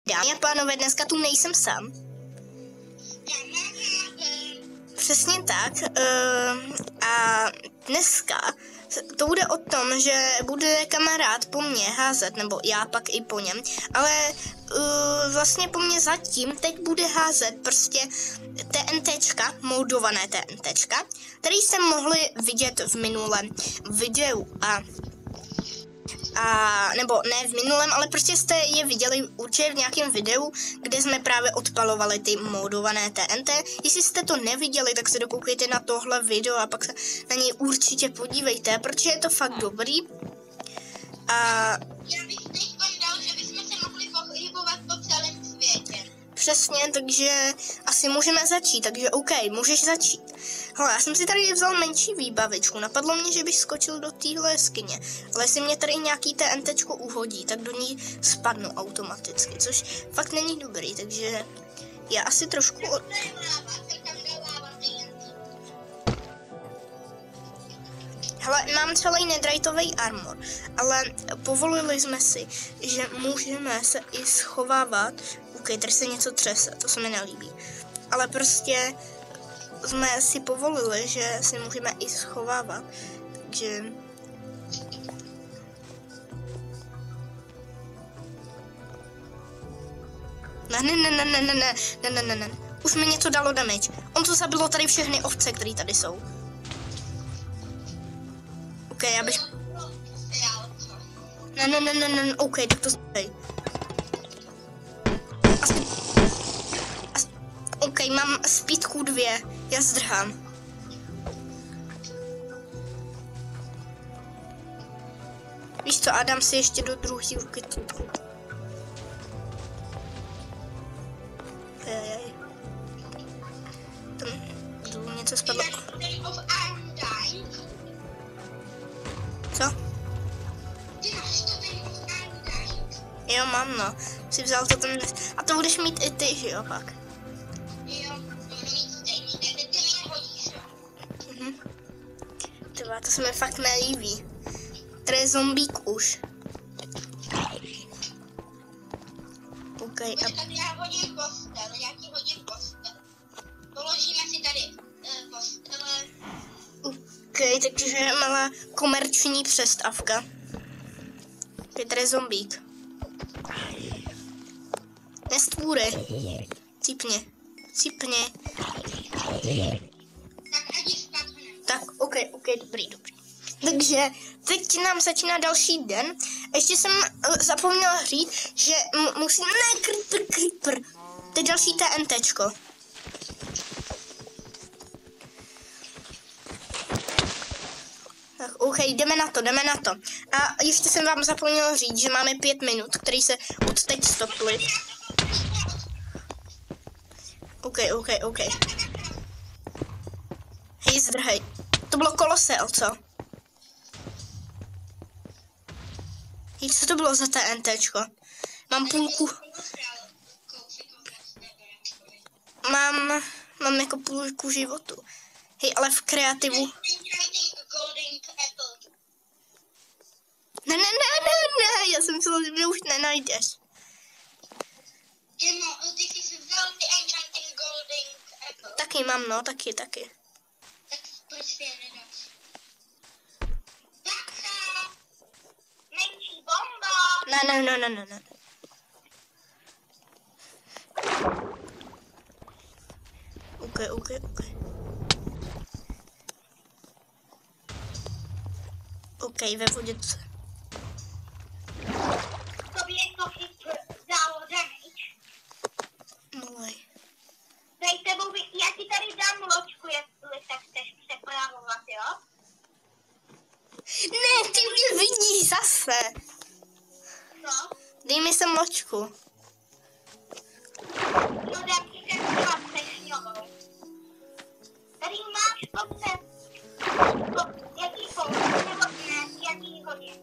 Dámy a pánové, dneska tu nejsem sám. Přesně tak. A dneska to bude o tom, že bude kamarád po mně házet, nebo já pak i po něm, ale vlastně po mně zatím teď bude házet prostě TNTčka, moldované TNTčka, které jste mohli vidět v minulém videu nebo ne v minulém, ale prostě jste je viděli určitě v nějakém videu, kde jsme právě odpalovali ty modované TNT. Jestli jste to neviděli, tak se dokoukejte na tohle video a pak se na něj určitě podívejte, protože je to fakt dobrý. Já bych teď dal, že bychom se mohli pohybovat po celém světě. Přesně, takže asi můžeme začít, takže OK, můžeš začít. Hele, já jsem si tady vzal menší výbavičku, napadlo mě, že bych skočil do téhle jeskyně, ale jestli mě tady nějaký TNTčko uhodí, tak do ní spadnu automaticky, což fakt není dobrý, takže já asi trošku... Hele, mám celý netheriteový armor, ale povolili jsme si, že můžeme se i schovávat. OK, tady se něco třese, to se mi nelíbí. Ale prostě jsme si povolili, že si můžeme i schovávat, takže... Ne. Už mi něco dalo damage. On to zabilo tady všechny ovce, které tady jsou. OK, já bych... Ne, OK, tak to stej. OK, mám speedku 2, já zdrhám. Víš co, a dám si ještě do druhé ruky tuku. Tam něco spadlo. Co? Jo, mám, no. Jsi vzal to tam dnes. A to budeš mít i ty, že jo, pak? Jo, budu mít stejný, takže ty mě hodíš, jo. Tyba, to se mi fakt nelíbí. Tady je zombík už. OK, a... Počkat, já hodím postel, já ti hodím postel. Položíme si tady postele. OK, takže malá komerční přestávka. Je tady zombík. Nestvůry. Cípně. Tak ať ji spadne. Tak, OK, dobrý. Takže teď nám začíná další den. Ještě jsem zapomněla říct, že musím... Ne, creeper. To je další TNTčko. Tak, OK, jdeme na to. A ještě jsem vám zapomněla říct, že máme 5 minut, který se od teď stoply. OK. Hej, zdrhej. To bylo koloseo, co? Hej, co to bylo za TNTčko? Mám půlku... Mám jako půlku životu. Hej, ale v kreativu... Ne, já jsem myslela, že mě už nenajdeš. Ty jsi vzal ty enchanting golden apple. Taky mám, no, taky. Tak proč si je nedáš? Bacha! Menší bomba! Ne. OK. OK, ve vodě se. Tobě to dalo damage. Nulej. Dej tebou, já ti tady dám loďku, jestli tak chceš přepravovat, jo? Ne, ty mě vidíš zase. Co? Dej mi sem loďku. No dám ti ten chlap sešňovou. Tady máš potřeb. Jaký pouze, nebo ne, jaký hodin.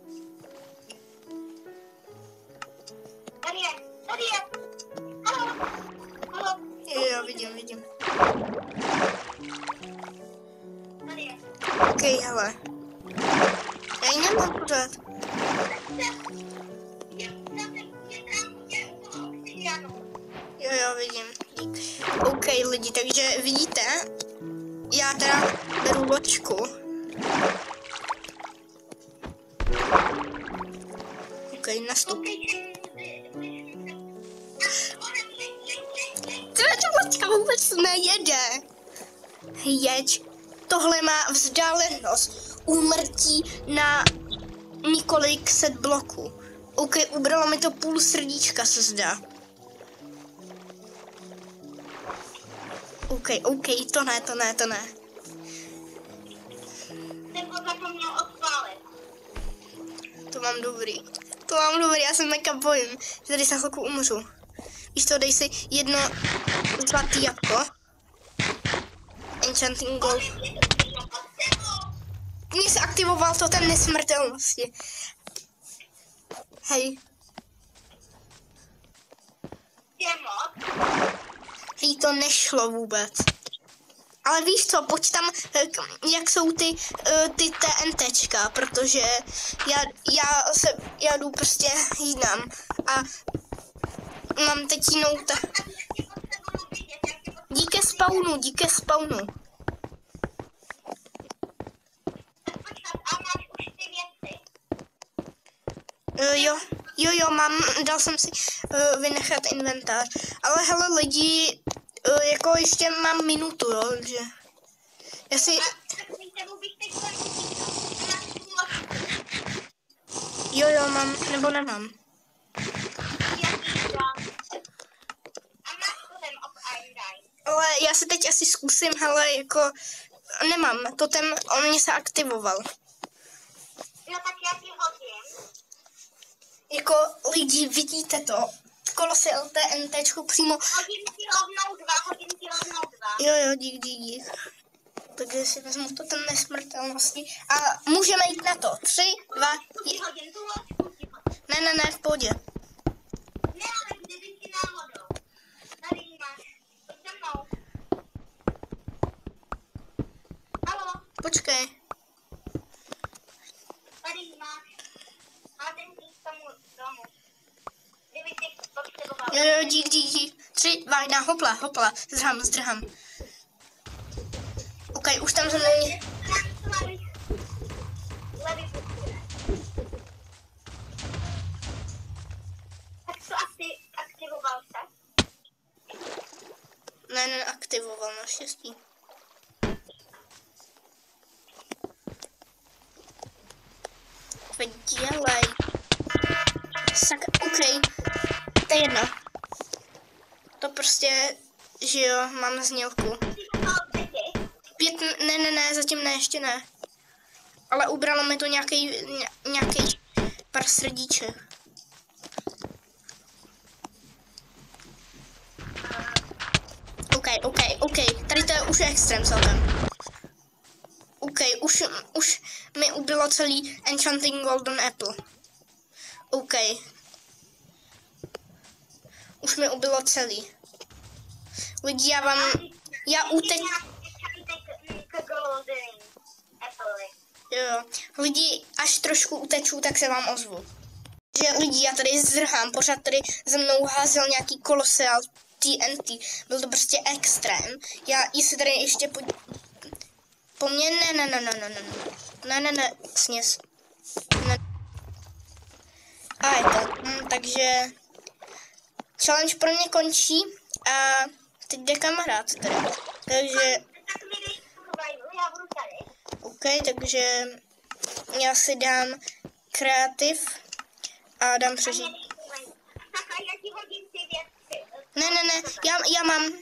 Tady je. Halo. Jo, vidím. Tady je. OK, hele. Já ji nemám pořád. Já Jo, vidím. OK, lidi, takže vidíte, já teda beru loďku. OK, nastup. Ta loďka vůbec nejede. Jeď. Tohle má vzdálenost úmrtí na několik set bloků. OK, ubralo mi to půl srdíčka, se zdá. OK, to ne. Nebo zapomněl odpálit. To mám dobrý, já se mega bojím, že tady za chvilku umřu. Víš to, dej si jedno zlatý jabko. Enchanting Gold. Mně se aktivoval to ten nesmrtelnosti. Hej. Hej, to nešlo vůbec. Ale víš co, pojď tam, jak jsou ty TNTčka, protože já jdu prostě jinam a mám teď jinou Díky spawnu. Jo, dal jsem si vynechat inventář. Ale hele lidi, jako ještě mám minutu, jo, takže já si... Jo, mám, nebo nemám. Ale já si teď asi zkusím, hele, jako nemám, totem, on mě se aktivoval. Jo, tak já ti hodím. Jako lidi, vidíte to? Kolosy LTNTčku přímo. Hodím ti rovnou dva. Jo, dík. Takže si vezmu to ten nesmrtelnosti a můžeme jít na to. 3, 2, 1. Ne, v pohodě. Ne, ale kdyby ti náhodou. Tady máš. Pojď se mnou. Haló. Počkej. Tady máš. A ten dík tomu domu. Kdyby si potřeboval. Jo, dík. 3, 2, 1, hopla. Zdrhám. OK, už tam za mě. Tak to aktivoval se? Ne, neaktivoval, naštěstí. Dělej. OK, to je jedno. To prostě, že jo, mám znělku. 5, ne, zatím ne, ještě ne. Ale ubralo mi to nějaký pár srdíček. OK. Tady to je už extrém celkem. OK, už mi ubylo celý Enchanting Golden Apple. OK. Už mi ubylo celý. Lidi, já Jo, lidi, až trošku uteču, tak se vám ozvu. Že lidi, já tady zdrhám, pořád tady za mnou házel nějaký kolosal TNT, byl to prostě extrém. Jestli tady ještě po mně, ne, sněz. Ne. A je to, takže challenge pro mě končí a teď jde kamarád tady. Takže OK, takže já si dám kreativ a dám přežít. Ne, já mám.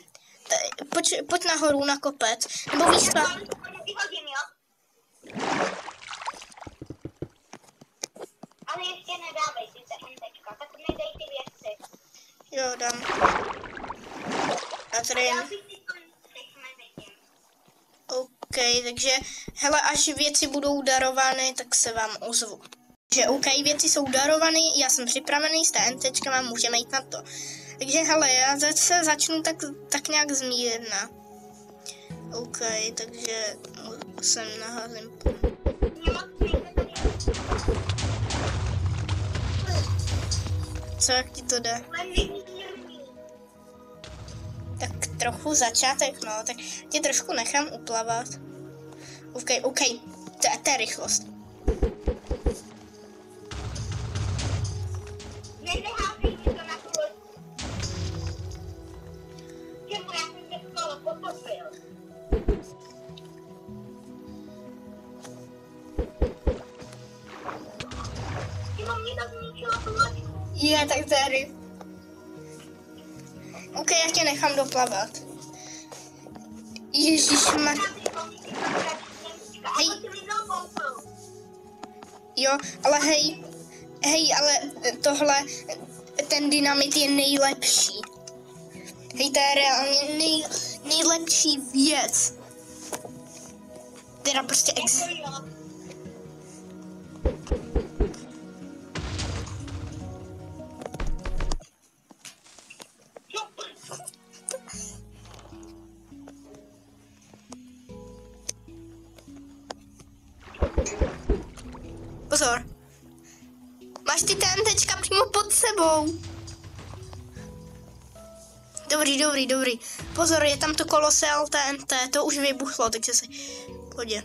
Pojď nahoru na kopec. Nebo víš co? Ale ještě nedávej ty TNTčka, tak mi dej ty věci. Jo, dám. A tady jen. OK, takže hele, až věci budou darovány, tak se vám ozvu. Takže OK, věci jsou darovány, já jsem připravený s TNTčkama, můžeme jít na to. Takže hele, já se začnu tak nějak zmírna. OK, takže jsem naházím. Co, jak ti to jde? trochu začátek, no, tak tě trošku nechám uplavat. OK, to je rychlost. Neneházej mi to na chvilku. Čemu já jsem se skoro potopil. Čemu mě to zničilo tu loďku? Je, tak to je ryb. OK, já tě nechám doplavat. Ježišmar. Hej. Jo, ale hej, ale tohle, ten dynamit je nejlepší. Hej, to je reálně nejlepší věc. Teda prostě Pozor. Máš ty TNTčka přímo pod sebou. Dobrý. Pozor, je tam to kolosál TNT, to už vybuchlo, takže se podě.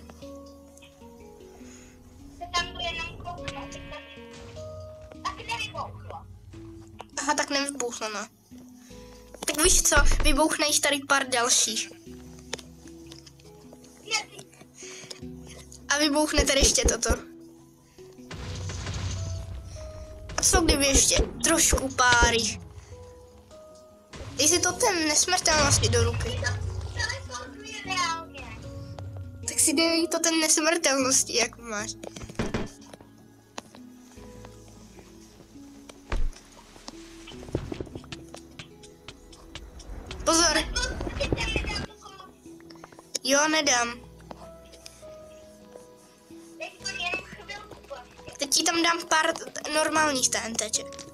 Tam to jenom kouknout, taky nevybuchlo. Aha, tak nevybuchlo, no. Tak víš co, vybouchne jich tady pár dalších. A vybouchne tady ještě toto. A co kdyby ještě trošku pár jich. Dej si to ten nesmrtelnosti do ruky. Tak si dej to ten nesmrtelnosti, jak máš. Pozor. Jo, nedám. Teď ti tam dám pár normálních TNTček.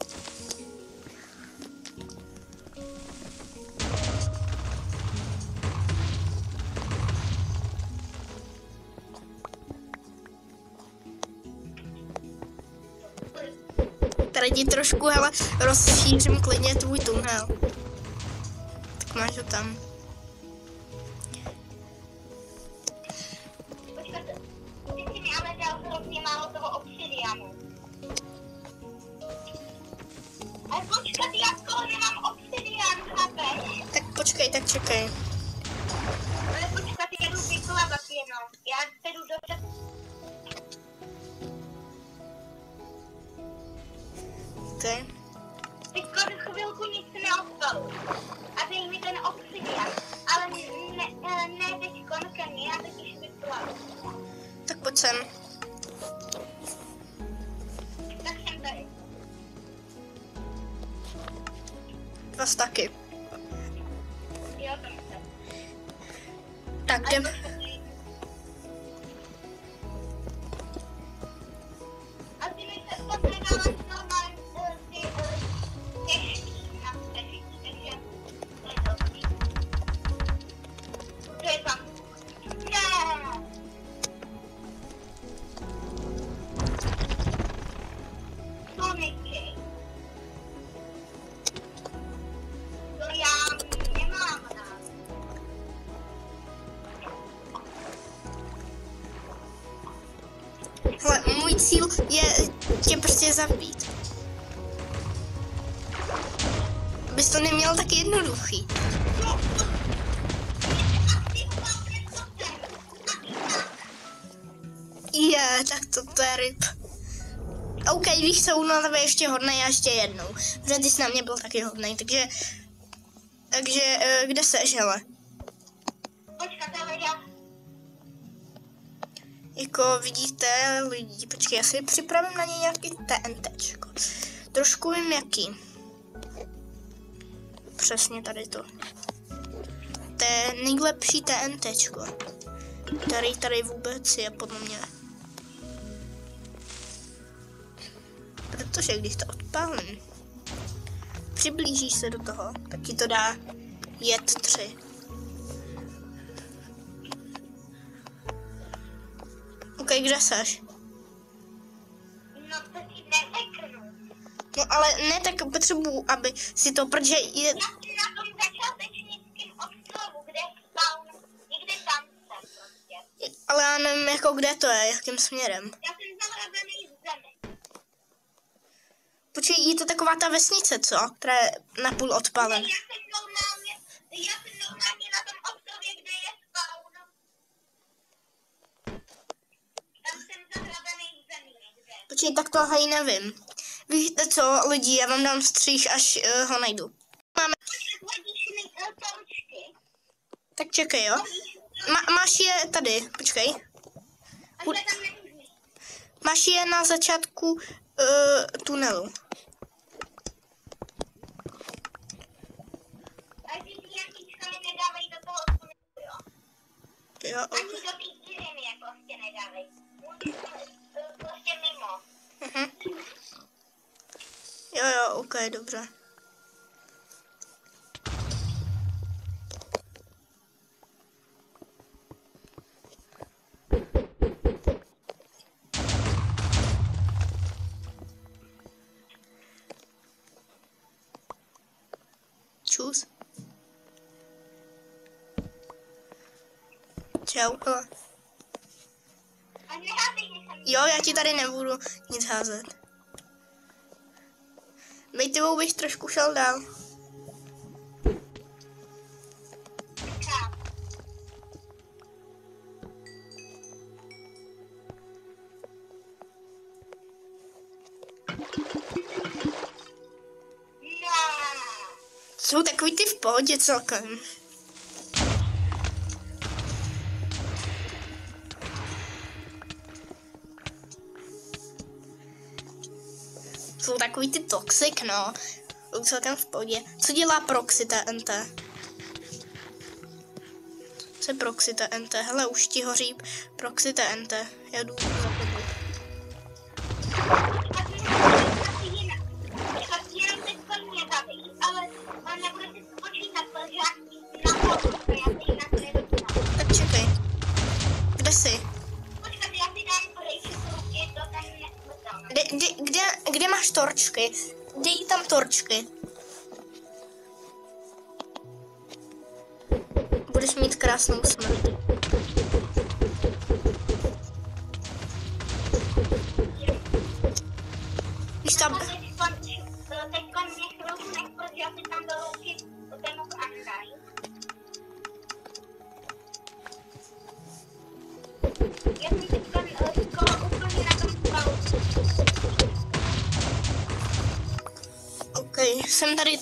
Tady ti trošku, hele, rozšířím klidně tvůj tunel. Tak máš ho tam. Počkejte, ty si mi ale dal hrozně málo toho obsidianu. Ale počkat, já skoro nemám obsidian, chápeš? Tak počkej, tak čekej. Ale počkat, já jdu vyplavat jenom. Já jdu do... Okay. Teď chvilku nic neodpalu. A dej mi ten obsidian. Ale ne teďko, ke mně, já teď již vyplavu. Tak pojď sem. Tak jsem tady. Vás taky. Jo, tam jsem. Tak jdem. A ty mi se potřebovala normálně ty těžký na střešit, takže to je dobrý. To je tam. Ne! Soniky. To já nemám rád. Hele, můj cíl je tě prostě zabít. Abys to neměl tak jednoduchý. Je, tak to je ryb. OK, víš co, na tebe ještě hodnej a ještě jednou. Protože ty jsi na mě byl taky hodnej, takže kde seš, hele? Počkat, ale já... Jako vidíte, lidi, počkej, já si připravím na ně nějaký TNTčko. Trošku vím jaký. Přesně tady to. To je nejlepší TNTčko. Tady vůbec je podle mě. Protože když to odpálím, přiblížíš se do toho, tak ti to dá jed 3. OK, kde seš? No to ti neřeknu. No ale ne, tak potřebuju, aby si to, protože je... Já si na tom začátečnickým Ale já nevím, jako kde to je, jakým směrem. Já jsem zahrabený v zemi. Počkej, je to taková ta vesnice, co? Která je napůl odpalen. Já jsem normálně na tom ostrově, kde je spawn. Tam jsem zahrabený v zemi někde. Počkej, tak tohle i nevím. Víte co, lidi, já vám dám stříž, až ho najdu. Máme. Hodíš mi torčky. Tak čekej, jo. Máš je tady, počkej. A to tam nemůžu. Máš je na začátku tunelu. A ty nějakýčka mi nedávají do toho tunelu, jo? Jo, Ani do té díry mi je prostě nedávají. Můžu prostě mimo. jo, ok, dobře. Čus. Čau. A neházej mi sem. Jo, já ti tady nebudu nic házet. Bejtivou bych trošku šel dál. Jsou takový ty v pohodě celkem. Jsou takový ty toxic, no. Jsou celkem v pohodě. Co dělá proxy TNT? Co je proxy TNT? Hele, už ti hoří proxy TNT. Já jdu za tebou. Tak čekej. Kde jsi? Kde máš torčky? Dej tam torčky. Budeš mít krásnou smrt. Víš tam... Ok, jsem tady...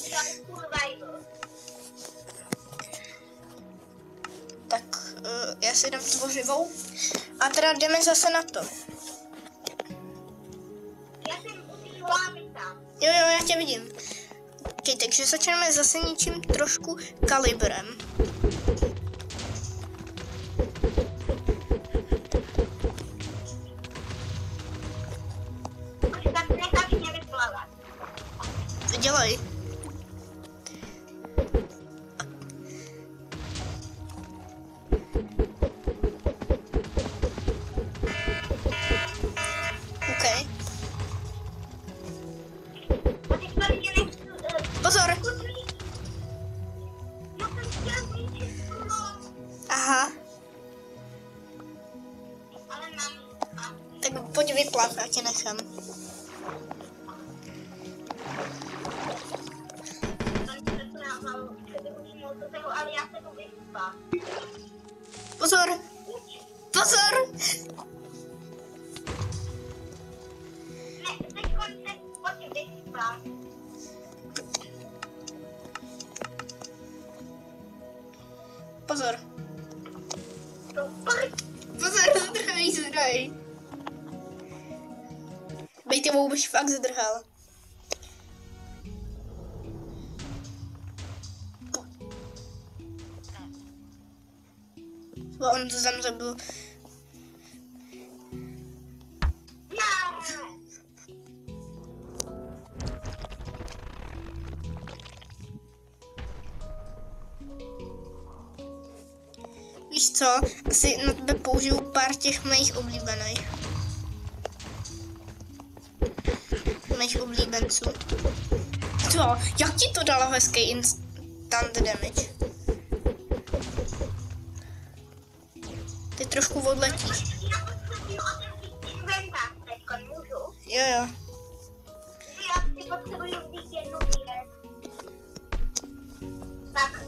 Tak, já si dám tvořivou. A teda jdeme zase na to. Jo, já tě vidím. Ok, takže začneme zase něčím trošku kalibrem. Dělej. OK. Pozor. Aha. Tak pojď vyplav, já tě nechám. Pozor! Pozor! Pozor! Pozor, zadrhej, zadrhej! Bejtivou bych fakt zadrhal. On to tam zabil. Víš co? Asi na tebe použiju pár těch mých oblíbených. Mých oblíbenců. Co? Jak ti to dalo hezký instant damage? trošku odletíš. Já potřebuji otevřít inventář teďko, můžu? Jo. Já si potřebuji vzít jednu věc. Tak.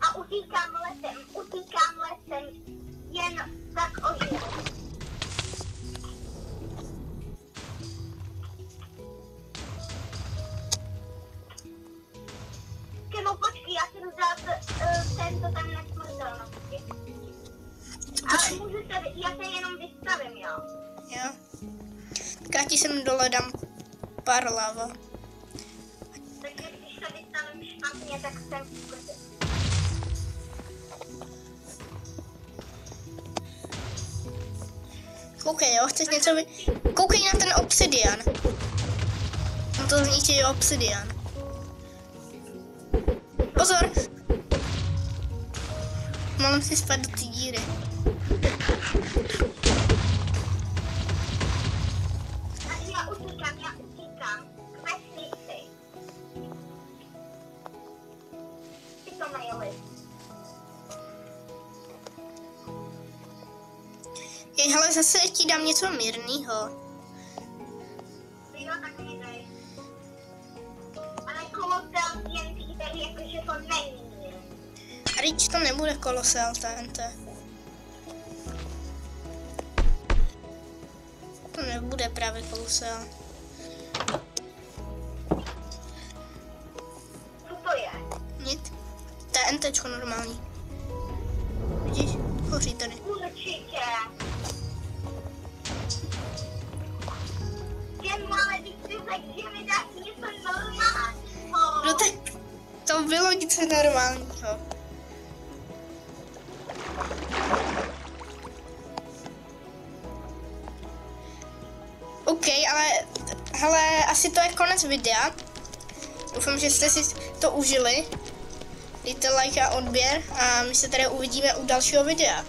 A utíkám lesem, jen tak ožiju. Kemo, počkej, já jsem dát tento tam nesmrtelnosti. Ale můžu se, já se jenom vystavím, jo? Jo. Tak já ti sem dole dám pár lava. Takže když se vystavím špatně, tak jsem v kuse. Koukej, jo, chceš něco Koukej na ten obsidian. No to zničí obsidian. Pozor! Mám si spát do té díry. Já utíkám. K vesnici. Ty to nejeli. Jej, hele, zase ti dám něco mírnýho. Jo, tak mi dej. Ale kolosel TNT tady jakože to není. A teď to nebude kolosal TNT. To nebude právě kolosal. Co to je? Nic. TNTčko normální. Vidíš? Hoří tady. Určitě. Jen ale když si řekl, že mi dáš něco normálního. No tak to bylo něco normálního. OK, ale hele, asi to je konec videa. Doufám, že jste si to užili. Dejte like a odběr a my se tady uvidíme u dalšího videa.